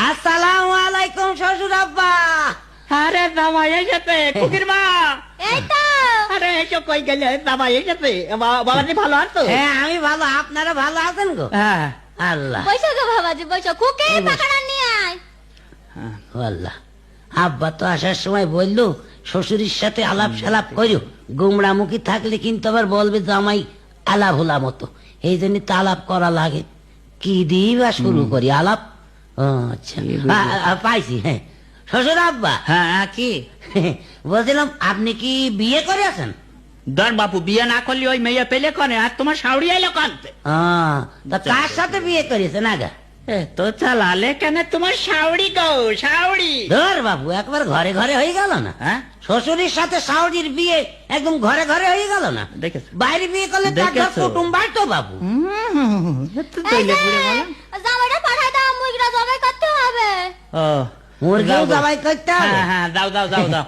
আসসালামু আলাইকুম শ্বশুর আব্বা। আরে জামাই এসেছে, কুকির মা। এই তো আরে এসো, কই গেলে? জামাই এসেছে। বাবাজি ভালো আছো? হ্যাঁ আমি ভালো, আপনারা ভালো আছেন গো? হ্যাঁ। আল্লাহ বৈশো গো বাবাজি, বৈশো। খুকে পাকাড়া নিয়ে আয়। আল্লাহ, আব্বা তো আসার সময় বললো শ্বশুরের সাথে আলাপ সালাপ করো, গুমরামুখী থাকলে কিন্তু আবার বলবে জামাই আলা ভোলা মতো, এই জন্য তো আলাপ করা লাগে। কি দিয়ে বা শুরু করি আলাপ? ও আচ্ছা, পাইছি। হ্যাঁ শ্বশুর আব্বা, হ্যাঁ কি বলছিলাম আপনি কি বিয়ে করে আছেন? ধর বাপু, বিয়ে না করলে ওই মেয়ে পেলে কনে, আর তোমার শাউরি এলো কানতে। তা কার সাথে বিয়ে করেছেন আগা? তো চালালে কেন তোমার শাউরি গো, শাউরি। ধর বাবু, একবার ঘরে ঘরে হয়ে গেল না? হ্যাঁ শ্বশুরের সাথে শাওরির বিয়ে একদম ঘরে ঘরে হয়ে গেল না? দেখেছ? বাইরে বিয়ে করলে তার ঘর দেখেছো? কুটুম বাড়তো বাবু। এই যে, জামাইটা পাঠাই দাও, মুইগরা জবাই করতে হবে। ও মুরগিও যাও গো। জবাই করতে হবে? হ্যাঁ হ্যাঁ, যাও যাও যাও যাও।